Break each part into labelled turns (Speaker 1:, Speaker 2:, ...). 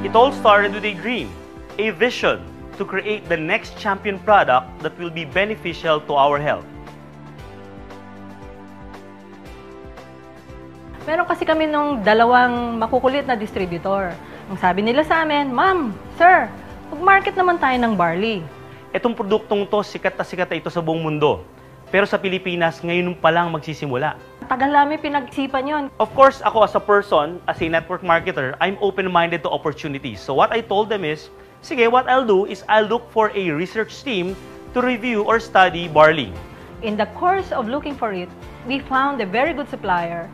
Speaker 1: It all started with a dream, a vision to create the next champion product that will be beneficial to our health.
Speaker 2: Meron kasi kami nung dalawang makukulit na distributor. Ang sabi nila sa amin, Ma'am, Sir, mag-market naman tayo ng barley.
Speaker 1: Itong produktong to, sikat na ito sa buong mundo. Pero sa Pilipinas, ngayon pa lang magsisimula.
Speaker 2: Tagal namin pinag-isipan yon.
Speaker 1: Of course, ako as a person, as a network marketer, I'm open-minded to opportunities. So what I told them is, sige, what I'll do is I'll look for a research team to review or study barley.
Speaker 2: In the course of looking for it, we found a very good supplier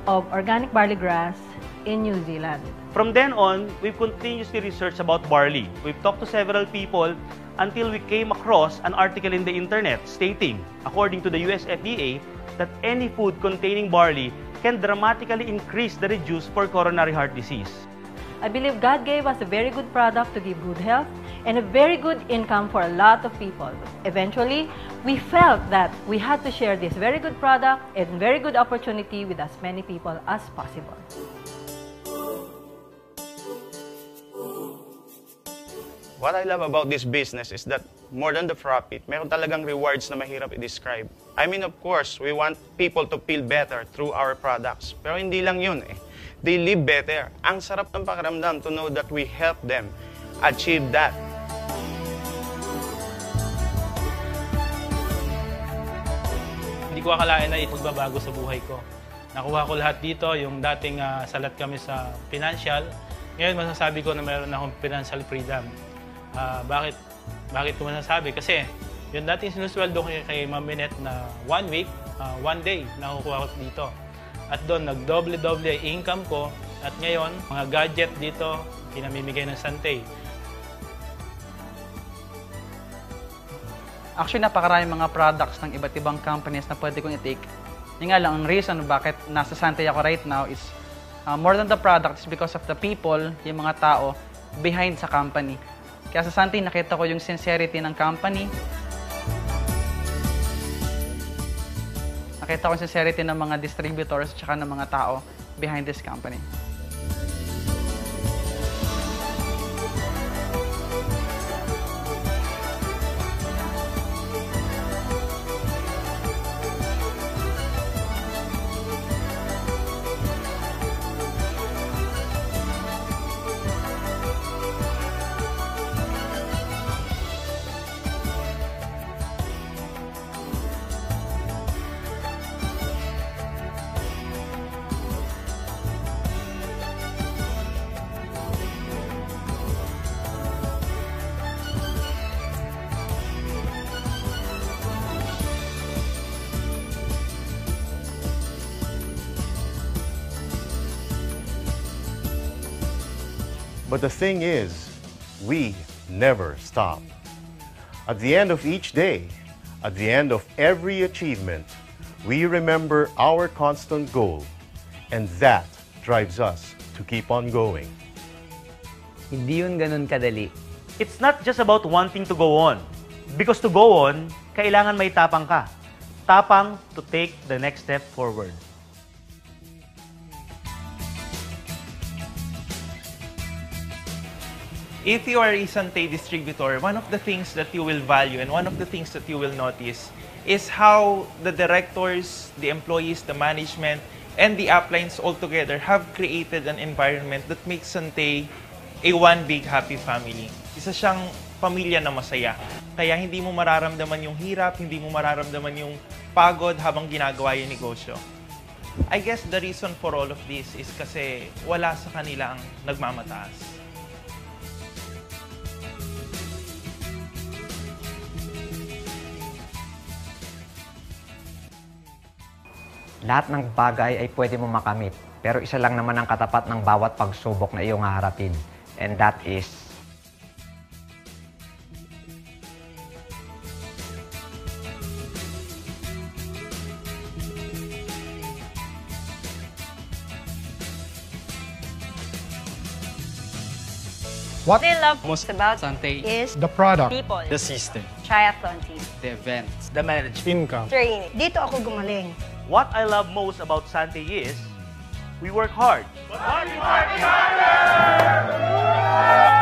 Speaker 2: of organic barley grass in New Zealand.
Speaker 1: From then on, we've continuously researched about barley. We've talked to several people until we came across an article in the internet stating, according to the US FDA, that any food containing barley can dramatically increase the risk for coronary heart disease.
Speaker 2: I believe God gave us a very good product to give good health and a very good income for a lot of people. Eventually, we felt that we had to share this very good product and very good opportunity with as many people as possible.
Speaker 3: What I love about this business is that more than the profit, meron talagang rewards na mahirap i-describe. I mean, of course, we want people to feel better through our products. Pero hindi lang yun eh. They live better. Ang sarap ng pakiramdam to know that we help them achieve that.
Speaker 4: Hindi ko akalain na ipagbabago sa buhay ko. Nakuha ko lahat dito, yung dating salat kami sa financial. Ngayon masasabi ko na meron akong financial freedom. Bakit ko masasabi? Kasi yung dating sinusweldo ko kay Ma'am Minette na 1 week, 1 day nakukuha ko dito. At doon, nagdoble-doble income ko. At ngayon, mga gadget dito, pinamimigay ng Santay.
Speaker 5: Actually, napakaraming mga products ng iba't ibang companies na pwede kong i-take. Yung nga lang, ang reason bakit nasa Santay ako right now is more than the product is because of the people, yung mga tao, behind sa company. Kaya sa Santay, nakita ko yung sincerity ng company. Nakita ko yung sincerity ng mga distributors at ng mga tao behind this company.
Speaker 6: But the thing is, we never stop. At the end of each day, at the end of every achievement, we remember our constant goal, and that drives us to keep on going.
Speaker 7: Hindi yun ganun kadali.
Speaker 1: It's not just about wanting to go on. Because to go on, kailangan may tapang ka. Tapang to take the next step forward.
Speaker 8: If you are a Santay distributor, one of the things that you will value and one of the things that you will notice is how the directors, the employees, the management, and the uplines all together have created an environment that makes Santay a one big happy family. Isa siyang pamilya na masaya. Kaya hindi mo mararamdaman yung hirap, hindi mo mararamdaman yung pagod habang ginagawa yung negosyo. I guess the reason for all of this is kasi wala sa kanila ang nagmamataas.
Speaker 7: Lahat ng bagay ay pwede mo makamit. Pero isa lang naman ang katapat ng bawat pagsubok na iyong haharapin. And that is...
Speaker 9: What
Speaker 10: they love
Speaker 9: most
Speaker 10: about
Speaker 9: Santay
Speaker 10: is
Speaker 9: the product,
Speaker 10: people,
Speaker 9: the system,
Speaker 10: triathlon team,
Speaker 9: the events,
Speaker 8: The management,
Speaker 9: income.
Speaker 10: training. Dito ako gumaling.
Speaker 1: What I love most about Santay is, we work hard.
Speaker 11: But working harder! Bye!